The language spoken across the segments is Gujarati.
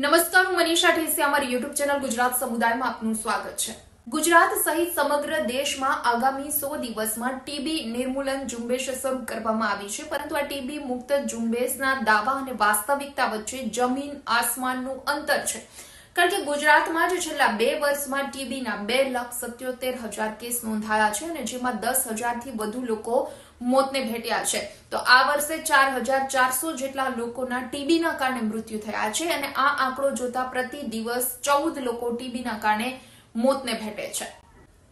નમસ્કાર, હું મનીષા ઠેસિયા અમારી યુટ્યુબ ચેનલ ગુજરાત સમુદાયમાં આપનું સ્વાગત છે। ગુજરાત સહિત સમગ્ર દેશમાં આગામી 100 દિવસમાં ટીબી નિર્મૂલન ઝુંબેશ શરૂ કરવામાં આવી છે, પરંતુ આ ટીબી મુક્ત ઝુંબેશના દાવા અને વાસ્તવિકતા વચ્ચે જમીન આસમાનનું અંતર છે। કારણ કે ગુજરાતમાં જ છેલ્લા 2 વર્ષમાં ટીબીના 2,77,000 કેસ નોંધાયા છે અને જેમાં 10,000 થી વધુ લોકો મોતને ભેટ્યા છે। તો આ વર્ષે 4,400 જેટલા લોકોના ટીબીના કારણે મૃત્યુ થયા છે અને આ આંકડો જોતા પ્રતિ દિવસ 14 લોકો ટીબીના કારણે મોતને ભેટે છે।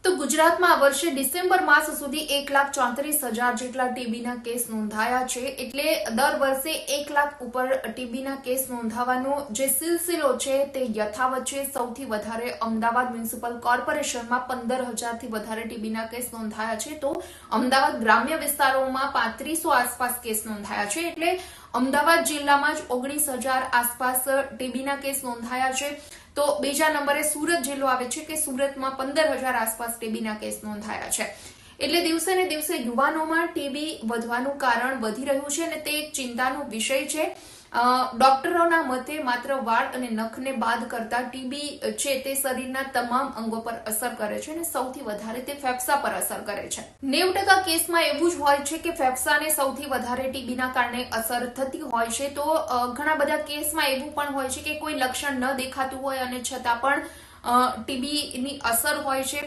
તો ગુજરાતમાં આ વર્ષે ડિસેમ્બર માસ સુધી 1,34,000 જેટલા ટીબીના કેસ નોંધાયા છે, એટલે દર વર્ષે 1 લાખ ઉપર ટીબીના કેસ નોંધાવાનો જે સિલસિલો છે તે યથાવત છે। સૌથી વધારે અમદાવાદ મ્યુનિસિપલ કોર્પોરેશનમાં 15,000 થી વધારે ટીબીના કેસ નોંધાયા છે, તો અમદાવાદ ગ્રામ્ય વિસ્તારોમાં 3500 આસપાસ કેસ નોંધાયા છે, એટલે અમદાવાદ જિલ્લામાં જ 19,000 આસપાસ ટીબીના કેસ નોંધાયા છે। તો બીજા નંબરે સુરત જિલ્લો આવે છે કે સુરતમાં 15,000 આસપાસ ટીબીના કેસ નોંધાયા છે। એટલે દિવસે ને દિવસે યુવાનોમાં ટીબી વધવાનું કારણ વધી રહ્યું છે અને તે એક ચિંતાનો વિષય છે। ડોક્ટરોના મતે માત્ર વાળ અને નખને બાદ કરતા ટીબી છે તે શરીરના તમામ અંગો પર અસર કરે છે અને સૌથી વધારે તે ફેફસા પર અસર કરે છે। 90% કેસમાં એવું જ હોય છે કે ફેફસાને સૌથી વધારે ટીબીના કારણે અસર થતી હોય છે। તો ઘણા બધા કેસમાં એવું પણ હોય છે કે કોઈ લક્ષણ ન દેખાતું હોય અને છતાં પણ ટીબીની અસર હોય છે।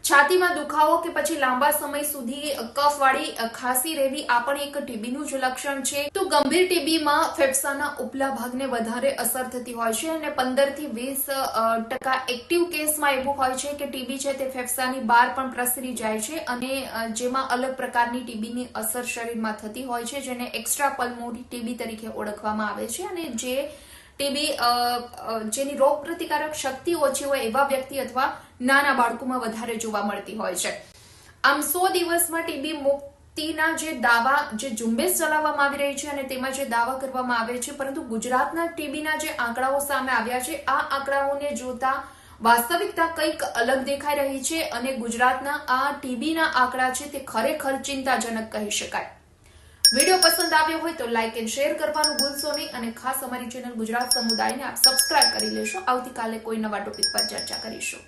છાતીમાં દુખાવો કે પછી લાંબા સમય સુધી કફવાળી ખાંસી રહેવી આ પણ એક ટીબીનું જ લક્ષણ છે। તો ગંભીર ટીબીમાં ફેફસાના ઉપલા ભાગને વધારે અસર થતી હોય છે અને 15 થી 20% એક્ટિવ કેસમાં એવું હોય છે કે ટીબી છે તે ફેફસાની બહાર પણ પ્રસરી જાય છે અને જેમાં અલગ પ્રકારની ટીબીની અસર શરીરમાં થતી હોય છે, જેને એક્સ્ટ્રા પલ્મોનરી ટીબી તરીકે ઓળખવામાં આવે છે અને જે ટીબી જેની રોગ પ્રતિકારક શક્તિ ઓછી હોય એવા વ્યક્તિ અથવા નાના બાળકોમાં વધારે જોવા મળતી હોય છે। આમ 100 દિવસમાં ટીબી મુક્તિના જે દાવા જે ઝુંબેશ ચલાવવામાં આવી રહી છે અને તેમાં જે દાવા કરવામાં આવે છે, પરંતુ ગુજરાતના ટીબીના જે આંકડાઓ સામે આવ્યા છે આ આંકડાઓને જોતા વાસ્તવિકતા કંઈક અલગ દેખાઈ રહી છે અને ગુજરાતના આ ટીબીના આંકડા છે તે ખરેખર ચિંતાજનક કહી શકાય। વિડીયો પસંદ આવ્યો હોય તો લાઇક એન્ડ શેર કરવાનું ભૂલશો નહીં અને ખાસ અમારી ચેનલ ગુજરાત સમુદાયને આપ સબસ્ક્રાઇબ કરી લેશો। આવતીકાલે કોઈ નવા ટોપિક પર ચર્ચા કરીશું।